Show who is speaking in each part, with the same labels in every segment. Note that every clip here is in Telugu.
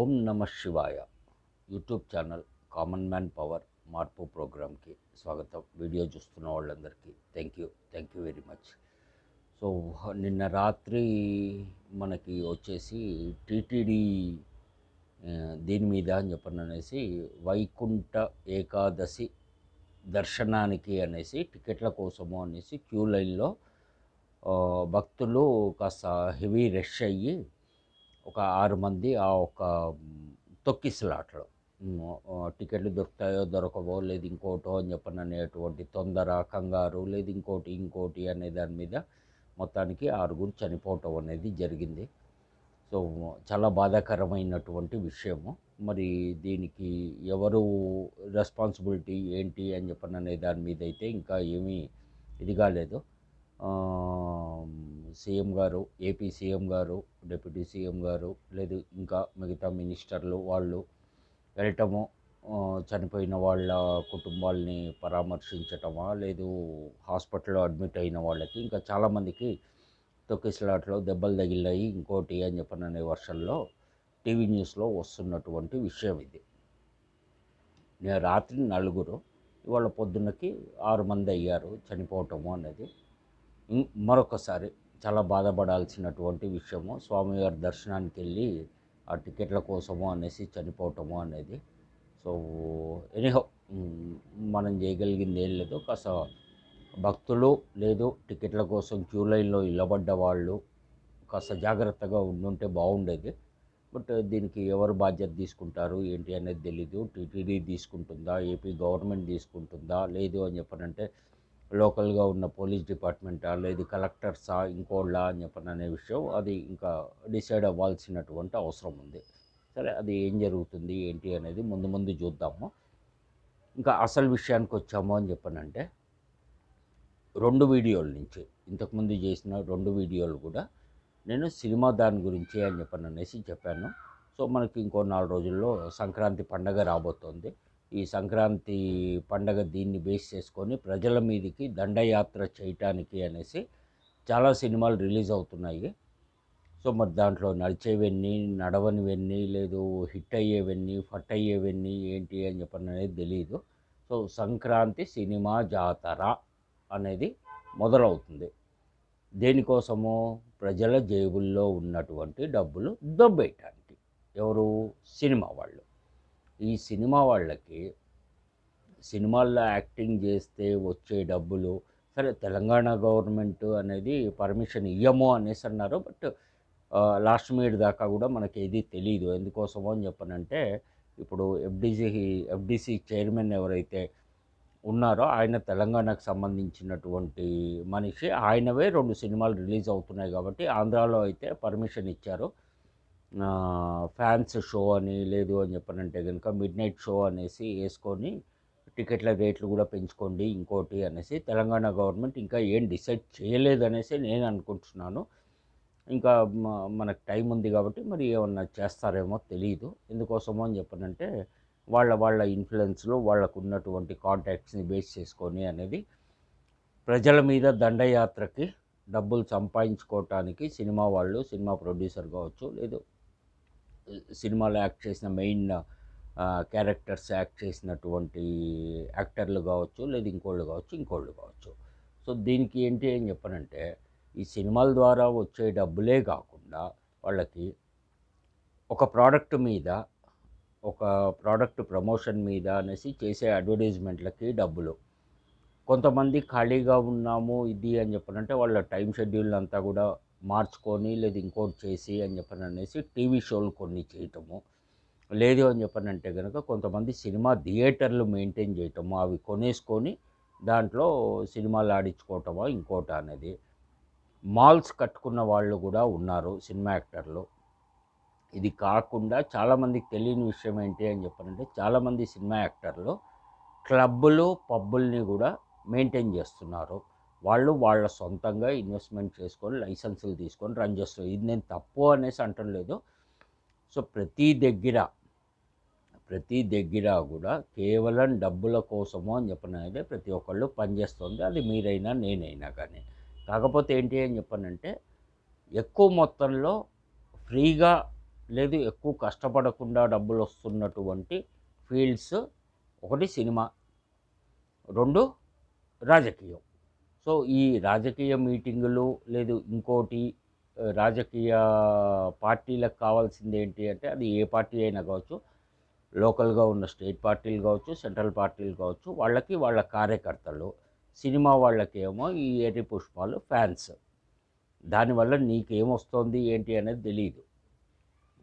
Speaker 1: ఓం నమ శివాయ YouTube channel common man power మార్పు ప్రోగ్రామ్కి స్వాగతం. వీడియో చూస్తున్న వాళ్ళందరికీ thank you very much. So నిన్న రాత్రి మనకి వచ్చేసి టీటీడీ దీని మీద అని చెప్పననేసి వైకుంఠ ఏకాదశి దర్శనానికి అనేసి టికెట్ల కోసము అనేసి క్యూ లైన్లో భక్తులు కాస్త హెవీ రష్ అయ్యి ఒక 6 మంది ఆ ఒక తొక్కిసలాటలో టికెట్లు దొరుకుతాయో దొరకవో లేదు ఇంకోటో అని చెప్పననేటువంటి తొందర కంగారు లేదు ఇంకోటి అనే దాని మీద మొత్తానికి 6 చనిపోవటం అనేది జరిగింది. సో చాలా బాధాకరమైనటువంటి విషయము. మరి దీనికి ఎవరు రెస్పాన్సిబిలిటీ ఏంటి అని చెప్పననే దాని మీద అయితే ఇంకా ఏమీ ఇది కాలేదు. సీఎం గారు, ఏపీ సీఎం గారు, డిప్యూటీ సీఎం గారు, లేదు ఇంకా మిగతా మినిస్టర్లు వాళ్ళు వెళ్ళటము, చనిపోయిన వాళ్ళ కుటుంబాలని పరామర్శించటమా, లేదు హాస్పిటల్లో అడ్మిట్ అయిన వాళ్ళకి ఇంకా చాలామందికి తొక్కిసలాట్లో దెబ్బలు తగిలాయి ఇంకోటి అని చెప్పననే వర్షంలో టీవీ న్యూస్లో వస్తున్నటువంటి విషయం ఇది. రాత్రి 4, ఇవాళ పొద్దున్నకి 6 మంది అయ్యారు చనిపోవటము అనేది. మరొకసారి చాలా బాధపడాల్సినటువంటి విషయము. స్వామివారి దర్శనానికి వెళ్ళి ఆ టికెట్ల కోసము అనేసి చనిపోవటము అనేది. సో ఎనీహౌ మనం చేయగలిగింది ఏం లేదు. కాస్త భక్తులు లేదు టికెట్ల కోసం క్యూ లైన్లో నిలబడ్డ వాళ్ళు కాస్త జాగ్రత్తగా ఉండుంటే బాగుండేది. బట్ దీనికి ఎవరు బాధ్యత తీసుకుంటారు ఏంటి అనేది తెలీదు. టీటీడీ తీసుకుంటుందా, ఏపీ గవర్నమెంట్ తీసుకుంటుందా, లేదు అని చెప్పనంటే లోకల్గా ఉన్న పోలీస్ డిపార్ట్మెంటా, లేదు కలెక్టర్సా, ఇంకోళ్ళ అని చెప్పననే విషయం అది ఇంకా డిసైడ్ అవ్వాల్సినటువంటి అవసరం ఉంది. సరే, అది ఏం జరుగుతుంది ఏంటి అనేది ముందు చూద్దాము. ఇంకా అసలు విషయానికి వచ్చాము అని చెప్పనంటే 2 వీడియోల నుంచి ఇంతకుముందు చేసిన 2 వీడియోలు కూడా నేను సినిమా దాని గురించి అని చెప్పననేసి చెప్పాను. సో మనకి ఇంకో 4 రోజుల్లో సంక్రాంతి పండగ రాబోతోంది. ఈ సంక్రాంతి పండగ దీన్ని బేస్ చేసుకొని ప్రజల మీదకి దండయాత్ర చేయటానికి అనేసి చాలా సినిమాలు రిలీజ్ అవుతున్నాయి. సో మరి దాంట్లో నడిచేవన్నీ, నడవనివన్నీ, లేదు హిట్ అయ్యేవన్నీ, ఫట్ అయ్యేవన్నీ ఏంటి అని చెప్పననేది తెలియదు. సో సంక్రాంతి సినిమా జాతర అనేది మొదలవుతుంది. దేనికోసము? ప్రజల జేబుల్లో ఉన్నటువంటి డబ్బులు దొబ్బేయటానికి. ఎవరు? సినిమా వాళ్ళు. ఈ సినిమా వాళ్ళకి సినిమాల్లో యాక్టింగ్ చేస్తే వచ్చే డబ్బులు, సరే తెలంగాణ గవర్నమెంట్ అనేది పర్మిషన్ ఇయ్యము అనేసి అన్నారు. బట్ లాస్ట్ మినిట్ దాకా కూడా మనకి ఏది తెలియదు. ఎందుకోసమో అని చెప్పనంటే ఇప్పుడు ఎఫ్డిసి చైర్మన్ ఎవరైతే ఉన్నారో ఆయన తెలంగాణకు సంబంధించినటువంటి మనిషి. ఆయనవే 2 సినిమాలు రిలీజ్ అవుతున్నాయి కాబట్టి ఆంధ్రాలో అయితే పర్మిషన్ ఇచ్చారు. ఫ్యాన్స్ షో అని, లేదు అని చెప్పనంటే కనుక మిడ్ నైట్ షో అనేసి వేసుకొని టికెట్ల రేట్లు కూడా పెంచుకోండి ఇంకోటి అనేసి తెలంగాణ గవర్నమెంట్ ఇంకా ఏం డిసైడ్ చేయలేదనేసి నేను అనుకుంటున్నాను. ఇంకా మనకు టైం ఉంది కాబట్టి మరి ఏమన్నా చేస్తారేమో తెలియదు. ఎందుకోసమో అని చెప్పనంటే వాళ్ళ ఇన్ఫ్లుయెన్స్లో వాళ్ళకు ఉన్నటువంటి కాంటాక్ట్స్ని బేస్ చేసుకొని అనేది ప్రజల మీద దండయాత్రకి డబ్బులు సంపాదించుకోవటానికి సినిమా వాళ్ళు, సినిమా ప్రొడ్యూసర్ కావచ్చు, లేదు సినిమాలో యాక్ట్ చేసిన మెయిన్ క్యారెక్టర్స్ యాక్ట్ చేసినటువంటి యాక్టర్లు కావచ్చు, లేదు ఇంకోళ్ళు కావచ్చు. సో దీనికి ఏంటి అని చెప్పనంటే ఈ సినిమాల ద్వారా వచ్చే డబ్బులే కాకుండా వాళ్ళకి ఒక ప్రోడక్ట్ మీద, ఒక ప్రోడక్ట్ ప్రమోషన్ మీద అనేసి చేసే అడ్వర్టైజ్మెంట్లకి డబ్బులు. కొంతమంది ఖాళీగా ఉన్నాము ఇది అని చెప్పనంటే వాళ్ళ టైం షెడ్యూల్ అంతా కూడా మార్చుకొని, లేదు ఇంకోటి చేసి అని చెప్పననేసి టీవీ షోలు కొన్ని చేయటము, లేదు అని చెప్పనంటే కనుక కొంతమంది సినిమా థియేటర్లు మెయింటైన్ చేయటము, అవి కొనేసుకొని దాంట్లో సినిమాలు ఆడించుకోవటమో ఇంకోట అనేది. మాల్స్ కట్టుకున్న వాళ్ళు కూడా ఉన్నారు సినిమా యాక్టర్లు. ఇది కాకుండా చాలామందికి తెలియని విషయం ఏంటి అని చెప్పనంటే చాలామంది సినిమా యాక్టర్లు క్లబ్బులు, పబ్బుల్ని కూడా మెయింటైన్ చేస్తున్నారు. వాళ్ళు వాళ్ళ సొంతంగా ఇన్వెస్ట్మెంట్ చేసుకొని లైసెన్సులు తీసుకొని రన్ చేస్తారు. ఇది నేను తప్పు అనేసి అంటం లేదు. సో ప్రతి దగ్గర కూడా కేవలం డబ్బుల కోసము అని చెప్పనైతే ప్రతి ఒక్కళ్ళు పనిచేస్తుంది. అది మీరైనా నేనైనా కానీ. కాకపోతే ఏంటి అని చెప్పనంటే ఎక్కువ మొత్తంలో ఫ్రీగా లేదు ఎక్కువ కష్టపడకుండా డబ్బులు వస్తున్నటువంటి ఫీల్డ్స్, ఒకటి సినిమా, 2 రాజకీయం. సో ఈ రాజకీయ మీటింగులు లేదు ఇంకోటి రాజకీయ పార్టీలకు కావాల్సింది ఏంటి అంటే, అది ఏ పార్టీ అయినా కావచ్చు, లోకల్గా ఉన్న స్టేట్ పార్టీలు కావచ్చు, సెంట్రల్ పార్టీలు కావచ్చు, వాళ్ళకి వాళ్ళ కార్యకర్తలు, సినిమా వాళ్ళకేమో ఈ ఎర్రి పుష్పాలు ఫ్యాన్స్. దానివల్ల నీకేమొస్తుంది ఏంటి అనేది తెలియదు.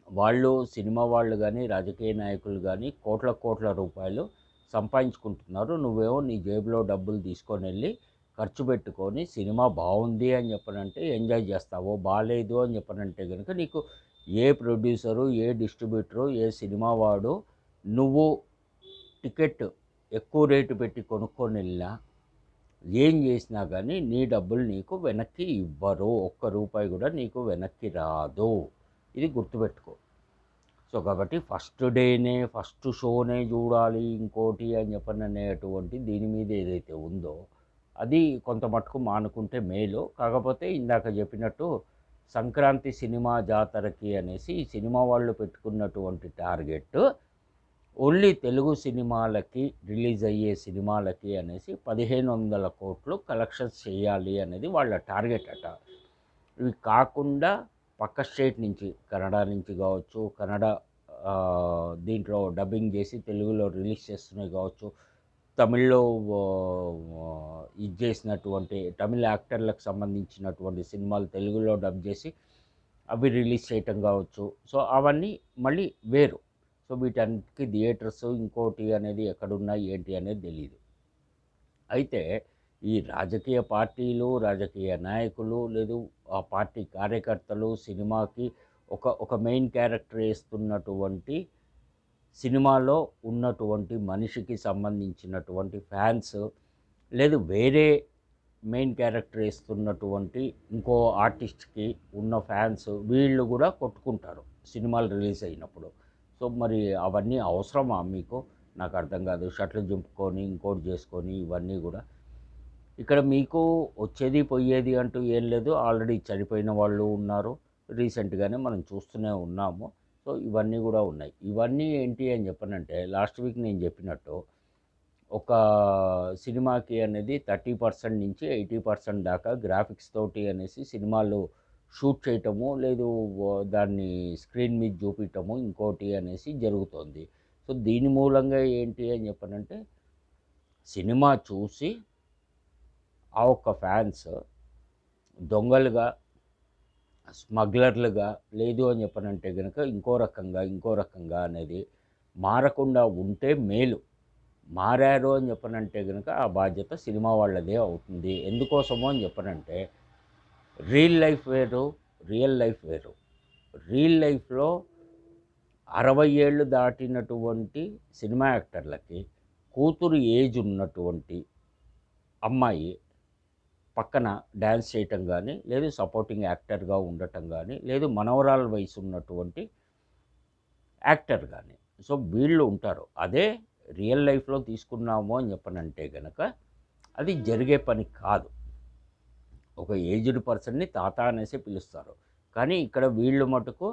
Speaker 1: వాళ్ళు సినిమా వాళ్ళు కానీ రాజకీయ నాయకులు కానీ కోట్ల కోట్ల రూపాయలు సంపాదించుకుంటున్నారు. నువ్వేమో నీ జేబులో డబ్బులు తీసుకొని వెళ్ళి ఖర్చు పెట్టుకొని సినిమా బాగుంది అని చెప్పనంటే ఎంజాయ్ చేస్తావో, బాగాలేదు అని చెప్పనంటే కనుక నీకు ఏ ప్రొడ్యూసరు, ఏ డిస్ట్రిబ్యూటరు, ఏ సినిమా వాడు నువ్వు టికెట్ ఎక్కువ రేటు పెట్టి కొనుక్కొని వెళ్ళినా, ఏం చేసినా కానీ నీ డబ్బులు నీకు వెనక్కి ఇవ్వరు. ఒక్క రూపాయి కూడా నీకు వెనక్కి రాదు. ఇది గుర్తుపెట్టుకో. సో కాబట్టి ఫస్ట్ డేనే ఫస్ట్ షోనే చూడాలి ఇంకోటి అని చెప్పననేటువంటి దీని మీద ఏదైతే ఉందో అది కొంత మటుకు మానుకుంటే మేలు. కాకపోతే ఇందాక చెప్పినట్టు సంక్రాంతి సినిమా జాతరకి అనేసి ఈ సినిమా వాళ్ళు పెట్టుకున్నటువంటి టార్గెట్ ఓన్లీ తెలుగు సినిమాలకి, రిలీజ్ అయ్యే సినిమాలకి అనేసి 1500 కోట్లు కలెక్షన్స్ చేయాలి అనేది వాళ్ళ టార్గెట్ అట. ఇవి కాకుండా పక్క స్టేట్ నుంచి, కన్నడ నుంచి కావచ్చు, కన్నడ దీంట్లో డబ్బింగ్ చేసి తెలుగులో రిలీజ్ చేస్తున్నాయి కావచ్చు, తమిళ్లో ఇది చేసినటువంటి తమిళ యాక్టర్లకు సంబంధించినటువంటి సినిమాలు తెలుగులో డబ్ చేసి అవి రిలీజ్ చేయటం కావచ్చు. సో అవన్నీ మళ్ళీ వేరు. సో వీటన్నిటికీ థియేటర్స్ ఇంకోటి అనేది ఎక్కడున్నాయి ఏంటి అనేది తెలియదు. అయితే ఈ రాజకీయ పార్టీలు, రాజకీయ నాయకులు, లేదు ఆ పార్టీ కార్యకర్తలు సినిమాకి ఒక మెయిన్ క్యారెక్టర్ వేస్తున్నటువంటి సినిమాలో ఉన్నటువంటి మనిషికి సంబంధించినటువంటి ఫ్యాన్స్, లేదు వేరే మెయిన్ క్యారెక్టర్ వేస్తున్నటువంటి ఇంకో ఆర్టిస్ట్కి ఉన్న ఫ్యాన్స్, వీళ్ళు కూడా కొట్టుకుంటారు సినిమాలు రిలీజ్ అయినప్పుడు. సో మరి అవన్నీ అవసరమా మీకు? నాకు అర్థం కాదు. షర్ట్లు చింపుకొని ఇంకోటి చేసుకొని ఇవన్నీ కూడా ఇక్కడ మీకు వచ్చేది పోయేది అంటూ ఏం లేదు. ఆల్రెడీ చనిపోయిన వాళ్ళు ఉన్నారు, రీసెంట్గానే మనం చూస్తూనే ఉన్నాము. సో ఇవన్నీ కూడా ఉన్నాయి. ఇవన్నీ ఏంటి అని చెప్పనంటే, లాస్ట్ వీక్ నేను చెప్పినట్టు ఒక సినిమాకి అనేది 30% నుంచి 80% దాకా గ్రాఫిక్స్ తోటి అనేసి సినిమాలు షూట్ చేయటము, లేదు దాన్ని స్క్రీన్ మీద చూపించటము ఇంకోటి అనేసి జరుగుతుంది. సో దీని మూలంగా ఏంటి అని చెప్పనంటే, సినిమా చూసి ఆ ఒక్క ఫ్యాన్స్ దొంగలుగా, స్మగ్లర్లుగా, లేదు అని చెప్పనంటే కనుక ఇంకో రకంగా అనేది మారకుండా ఉంటే మేలు. మారారు అని చెప్పనంటే కనుక ఆ బాధ్యత సినిమా వాళ్ళదే అవుతుంది. ఎందుకోసమో అని చెప్పనంటే, రియల్ లైఫ్ వేరు, రియల్ లైఫ్ వేరు. రియల్ లైఫ్లో 60 ఏళ్ళు దాటినటువంటి సినిమా యాక్టర్లకి కూతురు ఏజ్ ఉన్నటువంటి అమ్మాయి పక్కన డ్యాన్స్ చేయటం కానీ, లేదు సపోర్టింగ్ యాక్టర్గా ఉండటం కానీ, లేదు మనవరాల వయసు ఉన్నటువంటి యాక్టర్ కానీ, సో వీళ్ళు ఉంటారు. అదే రియల్ లైఫ్లో తీసుకున్నాము అని చెప్పనంటే కనుక అది జరిగే పని కాదు. ఒక ఏజ్డ్ పర్సన్ని తాత అనేసి పిలుస్తారు. కానీ ఇక్కడ వీళ్ళు మటుకు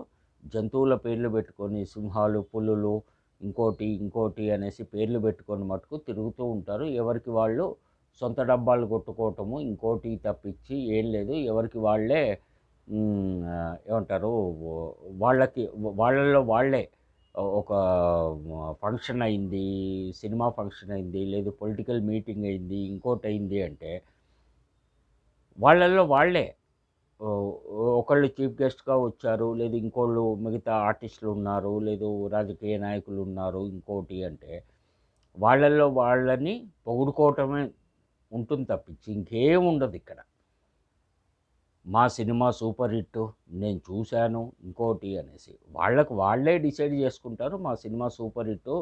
Speaker 1: జంతువుల పేర్లు పెట్టుకొని సింహాలు, పులులు, ఇంకోటి అనేసి పేర్లు పెట్టుకొని మటుకు తిరుగుతూ ఉంటారు. ఎవరికి వాళ్ళు సొంత డబ్బాలు కొట్టుకోవటము ఇంకోటి తప్పించి ఏం లేదు. ఎవరికి వాళ్ళే ఏమంటారు, వాళ్ళల్లో వాళ్ళే ఒక ఫంక్షన్ అయింది, సినిమా ఫంక్షన్ అయింది, లేదు పొలిటికల్ మీటింగ్ అయింది, ఇంకోటి అయింది అంటే వాళ్ళల్లో వాళ్ళే ఒకళ్ళు చీఫ్ గెస్ట్గా వచ్చారు, లేదు ఇంకోళ్ళు మిగతా ఆర్టిస్టులు ఉన్నారు, లేదు రాజకీయ నాయకులు ఉన్నారు ఇంకోటి అంటే వాళ్ళల్లో వాళ్ళని పొగుడుకోవటమే ఉంటుంది తప్పించి ఇంకేం ఉండదు ఇక్కడ. మా సినిమా సూపర్ హిట్, నేను చూశాను ఇంకోటి అనేసి వాళ్ళకు వాళ్ళే డిసైడ్ చేసుకుంటారు. మా cinema super hit,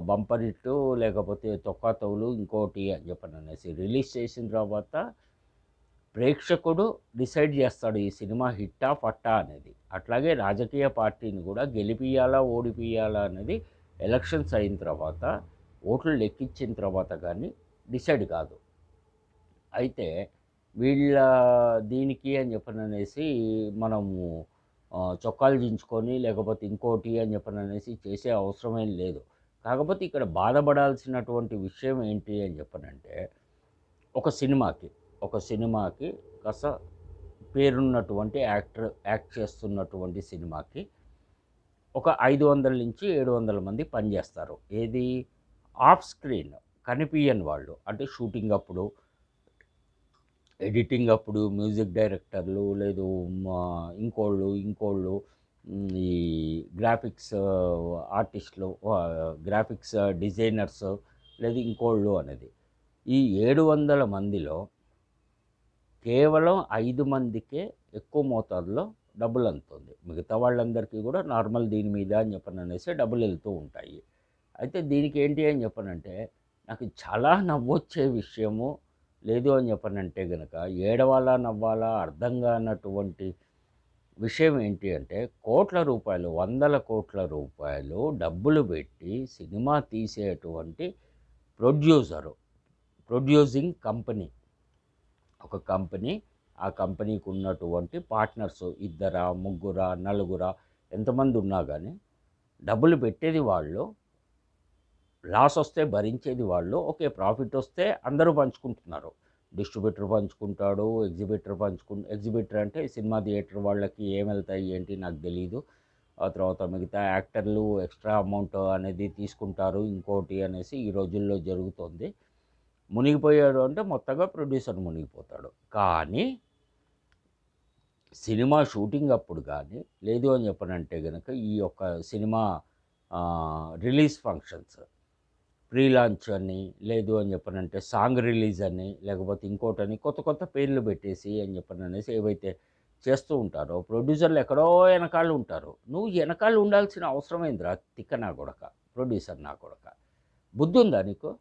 Speaker 1: bumper hit, లేకపోతే తొక్కాతవులు ఇంకోటి అని చెప్పని అనేసి రిలీజ్ చేసిన తర్వాత ప్రేక్షకుడు డిసైడ్ చేస్తాడు ఈ సినిమా హిట్టా ఫట్టా అనేది. అట్లాగే రాజకీయ పార్టీని కూడా గెలిపియాలా ఓడిపియాలా అనేది ఎలక్షన్స్ అయిన తర్వాత, ఓట్లు లెక్కించిన తర్వాత కానీ డిసైడ్ కాదు. అయితే వీళ్ళ దీనికి అని చెప్పననేసి మనము చొక్కాలు చించుకొని లేకపోతే ఇంకోటి అని చెప్పననేసి చేసే అవసరమేం లేదు. కాకపోతే ఇక్కడ బాధపడాల్సినటువంటి విషయం ఏంటి అని చెప్పనంటే, ఒక సినిమాకి, ఒక సినిమాకి కాస్త పేరున్నటువంటి యాక్ట్ చేస్తున్నటువంటి సినిమాకి ఒక 500-700 మంది పనిచేస్తారు. ఏది? ఆఫ్ స్క్రీన్ కనిపియని వాళ్ళు. అంటే షూటింగ్ అప్పుడు, ఎడిటింగ్ అప్పుడు మ్యూజిక్ డైరెక్టర్లు, లేదు ఇంకోళ్ళు ఈ గ్రాఫిక్స్ ఆర్టిస్టులు, గ్రాఫిక్స్ డిజైనర్స్, లేదు ఇంకోళ్ళు అనేది. ఈ 700 మందిలో కేవలం 5 మందికే ఎక్కువ మోతాదులో డబ్బులు అందుతుంది. మిగతా వాళ్ళందరికీ కూడా నార్మల్ దీని మీద అని చెప్పననేసి డబ్బులు వెళ్తూ ఉంటాయి. అయితే దీనికి ఏంటి అని చెప్పనంటే, నాకు చాలా నవ్వొచ్చే విషయము లేదు అని చెప్పనంటే గనక, ఏడవాలా నవ్వాలా అర్థం కానటువంటి విషయం ఏంటి అంటే, కోట్ల రూపాయలు, వందల కోట్ల రూపాయలు డబ్బులు పెట్టి సినిమా తీసేటువంటి ప్రొడ్యూసింగ్ కంపెనీ, ఒక కంపెనీ, ఆ కంపెనీకి ఉన్నటువంటి పార్ట్నర్స్ ఇద్దరా, ముగ్గురా, నలుగురా, ఎంతమంది ఉన్నా కానీ డబ్బులు పెట్టేది వాళ్ళు, లాస్ వస్తే భరించేది వాళ్ళు. ఓకే, ప్రాఫిట్ వస్తే అందరూ పంచుకుంటున్నారు. డిస్ట్రిబ్యూటర్ పంచుకుంటాడు, ఎగ్జిబిటర్ అంటే సినిమా థియేటర్ వాళ్ళకి ఏం వెళ్తాయి ఏంటి నాకు తెలీదు. ఆ తర్వాత మిగతా యాక్టర్లు ఎక్స్ట్రా అమౌంట్ అనేది తీసుకుంటారు, ఇంకోటి అనేసి ఈ రోజుల్లో జరుగుతుంది. మునిగిపోయాడు అంటే మొత్తంగా ప్రొడ్యూసర్ మునిగిపోతాడు. కానీ సినిమా షూటింగ్ అప్పుడు కానీ లేదు అని చెప్పనంటే కనుక, ఈ యొక్క cinema release functions, pre launch అని, లేదు అని చెప్పనంటే సాంగ్ రిలీజ్ అని, లేకపోతే ఇంకోటని కొత్త కొత్త పేర్లు పెట్టేసి అని చెప్పననేసి ఏవైతే చేస్తూ ఉంటారో, ప్రొడ్యూసర్లు ఎక్కడో వెనకాల ఉంటారు. నువ్వు వెనకాల ఉండాల్సిన అవసరం ఏందిరా తిక్క నా కొడక, ప్రొడ్యూసర్ నా కొడక, బుద్ధి ఉందా నీకు?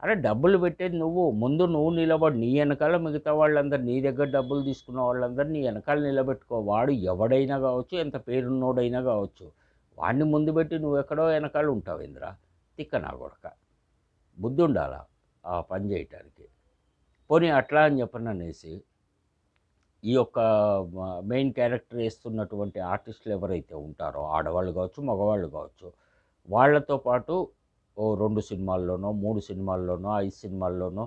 Speaker 1: అరే డబ్బులు పెట్టేది నువ్వు, ముందు నువ్వు నిలబడి, నీ వెనకాల మిగతా వాళ్ళందరూ, నీ దగ్గర డబ్బులు తీసుకున్న వాళ్ళందరూ నీ వెనకాల నిలబెట్టుకో. వాడు ఎవడైనా కావచ్చు, ఎంత పేరున్నోడైనా కావచ్చు, వాడిని ముందు పెట్టి నువ్వు ఎక్కడో వెనకాల ఉంటావు ఇంద్రా తిక్క నా కొడక. బుద్ధి ఉండాలా ఆ పని చేయటానికి. పోనీ అట్లా అని చెప్పననేసి ఈ యొక్క మెయిన్ క్యారెక్టర్ వేస్తున్నటువంటి ఆర్టిస్టులు ఎవరైతే ఉంటారో, ఆడవాళ్ళు కావచ్చు, మగవాళ్ళు కావచ్చు, వాళ్ళతో పాటు ఓ 2 సినిమాల్లోనో, 3 సినిమాల్లోనో, 5 సినిమాల్లోనో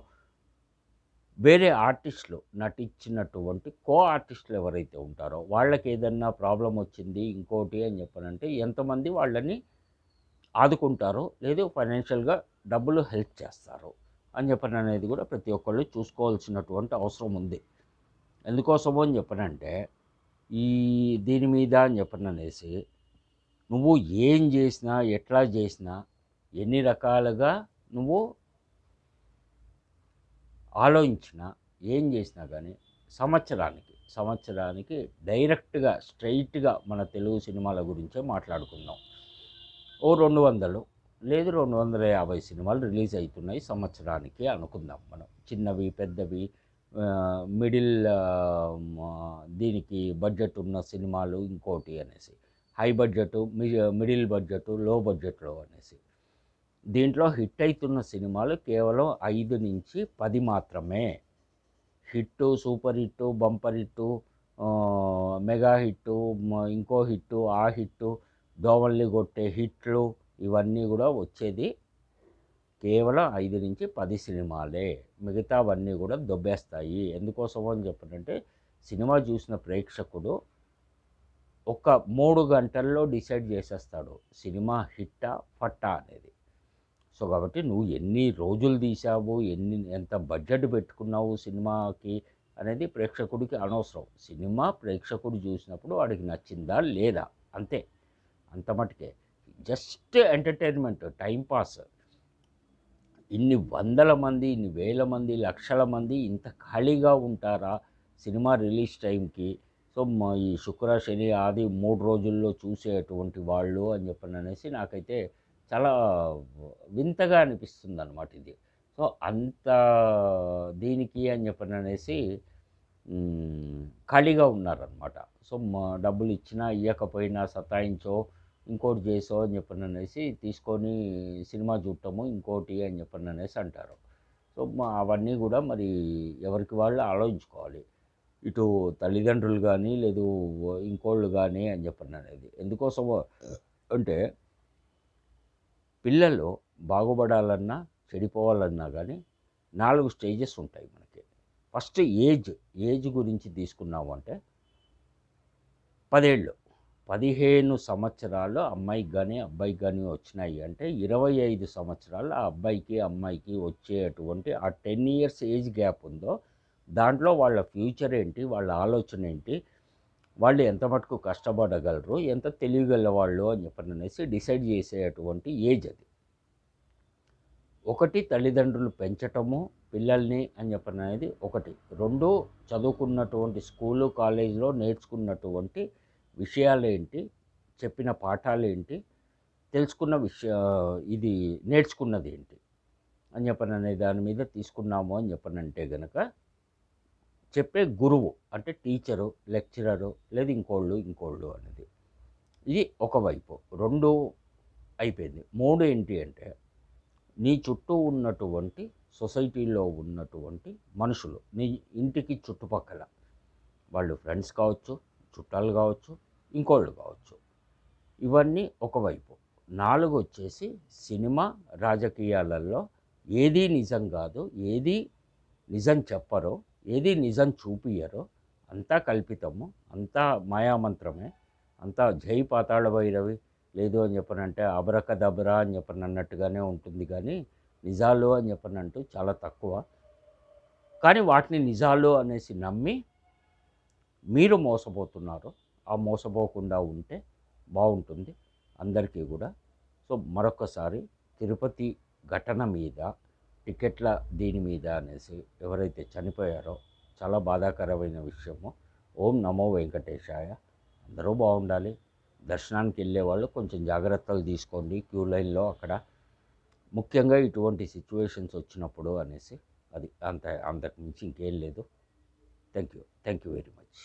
Speaker 1: వేరే ఆర్టిస్టులు నటించినటువంటి ఆర్టిస్టులు ఎవరైతే ఉంటారో, వాళ్ళకి ఏదన్నా ప్రాబ్లం వచ్చింది ఇంకోటి అని చెప్పనంటే ఎంతమంది వాళ్ళని ఆదుకుంటారో, లేదు ఫైనాన్షియల్గా డబ్బులు హెల్ప్ చేస్తారు అని చెప్పననేది కూడా ప్రతి ఒక్కళ్ళు చూసుకోవాల్సినటువంటి అవసరం ఉంది. ఎందుకోసమో అని చెప్పనంటే, ఈ దీని మీద అని చెప్పననేసి నువ్వు ఏం చేసినా, ఎట్లా చేసినా, ఎన్ని రకాలుగా నువ్వు ఆలోచించినా, ఏం చేసినా కానీ సంవత్సరానికి డైరెక్ట్గా స్ట్రైట్గా మన తెలుగు సినిమాల గురించే మాట్లాడుకుందాం. ఓ 200 లేదు 250 సినిమాలు రిలీజ్ అవుతున్నాయి సంవత్సరానికి అనుకుందాం మనం. చిన్నవి, పెద్దవి, మిడిల్ దీనికి బడ్జెట్ ఉన్న సినిమాలు, ఇంకోటి అనేసి హై బడ్జెట్, మిడిల్ బడ్జెట్, లో బడ్జెట్లో అనేసి. దీంట్లో హిట్ అవుతున్న సినిమాలు కేవలం 5-10 మాత్రమే. Hit, super hit, bumper hit, mega hit, ఇంకో హిట్టు, ఆ హిట్టు, దోవల్ని కొట్టే హిట్లు, ఇవన్నీ కూడా వచ్చేది కేవలం 5-10 సినిమాలే. మిగతావన్నీ కూడా దొబ్బేస్తాయి. ఎందుకోసం అని చెప్పనంటే, సినిమా చూసిన ప్రేక్షకుడు ఒక 3 గంటల్లో డిసైడ్ చేసేస్తాడు సినిమా హిట్టా ఫట్టా అనేది. సో కాబట్టి నువ్వు ఎన్ని రోజులు తీసావు, ఎంత బడ్జెట్ పెట్టుకున్నావు సినిమాకి అనేది ప్రేక్షకుడికి అనవసరం. సినిమా ప్రేక్షకుడు చూసినప్పుడు వాడికి నచ్చిందా లేదా, అంతే, అంత మటుకే. Just entertainment, timepass. ఇన్ని వందల మంది, ఇన్ని వేల మంది, లక్షల మంది ఇంత ఖాళీగా ఉంటారా సినిమా రిలీజ్ టైంకి? సో ఈ శుక్ర, శని, ఆది 3 రోజుల్లో చూసేటువంటి వాళ్ళు అని చెప్పననేసి నాకైతే చాలా వింతగా అనిపిస్తుంది అన్నమాట ఇది. సో అంత దీనికి అని చెప్పననేసి ఖాళీగా ఉన్నారనమాట. సో డబ్బులు ఇచ్చినా ఇవ్వకపోయినా సతాయించో, ఇంకోటి చేసో అని చెప్పననేసి తీసుకొని సినిమా చూడటము, ఇంకోటి అని చెప్పననేసి అంటారు. సో అవన్నీ కూడా మరి ఎవరికి వాళ్ళు ఆలోచించుకోవాలి. ఇటు తల్లిదండ్రులు కానీ లేదు ఇంకోళ్ళు కానీ అని చెప్పండి అనేది ఎందుకోసమో అంటే పిల్లలు బాగుపడాలన్నా చెడిపోవాలన్నా కానీ 4 స్టేజెస్ ఉంటాయి మనకి. ఫస్ట్ ఏజ్ గురించి తీసుకున్నాము అంటే 10 ఏళ్ళు 15 సంవత్సరాలు అమ్మాయికి కానీ అబ్బాయికి కానీ వచ్చినాయి అంటే 25 సంవత్సరాలు ఆ అబ్బాయికి అమ్మాయికి వచ్చేటువంటి ఆ 10 ఇయర్స్ ఏజ్ గ్యాప్ ఉందో దాంట్లో వాళ్ళ ఫ్యూచర్ ఏంటి, వాళ్ళ ఆలోచన ఏంటి, వాళ్ళు ఎంత మటుకు కష్టపడగలరు, ఎంత తెలివిగల వాళ్ళు అని చెప్పననేసి డిసైడ్ చేసేటువంటి ఏజ్ అది. ఒకటి తల్లిదండ్రులు పెంచటము పిల్లల్ని అని చెప్పననేది ఒకటి. 2 చదువుకున్నటువంటి స్కూలు కాలేజీలో నేర్చుకున్నటువంటి విషయాలేంటి, చెప్పిన పాఠాలేంటి, తెలుసుకున్న ఇది నేర్చుకున్నది ఏంటి అని చెప్పననే దాని మీద తీసుకున్నాము అని చెప్పనంటే గనక చెప్పే గురువు అంటే టీచరు, లెక్చరరు లేదు ఇంకోళ్ళు అనేది ఇది ఒకవైపు. 2 అయిపోయింది. 3 ఏంటి అంటే నీ చుట్టూ ఉన్నటువంటి సొసైటీలో ఉన్నటువంటి మనుషులు, నీ ఇంటికి చుట్టుపక్కల వాళ్ళు ఫ్రెండ్స్ కావచ్చు, చుట్టాలు కావచ్చు, ఇంకోళ్ళు కావచ్చు, ఇవన్నీ ఒకవైపు. 4 వచ్చేసి సినిమా, రాజకీయాలలో ఏదీ నిజం కాదు, ఏది నిజం చెప్పరో, ఏది నిజం చూపియరో, అంతా కల్పితము, అంతా మాయామంత్రమే, అంతా జై పాతాళ భైరవి లేదు అని చెప్పనంటే అబరకదబరా అని చెప్పని అన్నట్టుగానే ఉంటుంది కానీ నిజాలు అని చెప్పనంటూ చాలా తక్కువ. కానీ వాటిని నిజాలు అనేసి నమ్మి మీరు మోసపోతున్నారు. ఆ మోసపోకుండా ఉంటే బాగుంటుంది అందరికీ కూడా. సో మరొకసారి తిరుపతి ఘటన మీద టికెట్ల దీని మీద అనేసి ఎవరైతే చనిపోయారో చాలా బాధాకరమైన విషయము. ఓం నమో వెంకటేశాయ. అందరూ బాగుండాలి. దర్శనానికి వెళ్ళేవాళ్ళు కొంచెం జాగ్రత్తలు తీసుకోండి క్యూ లైన్లో అక్కడ, ముఖ్యంగా ఇటువంటి సిచ్యువేషన్స్ వచ్చినప్పుడు అనేసి. అది అంతకు మించి ఇంకేం లేదు. Thank you very much.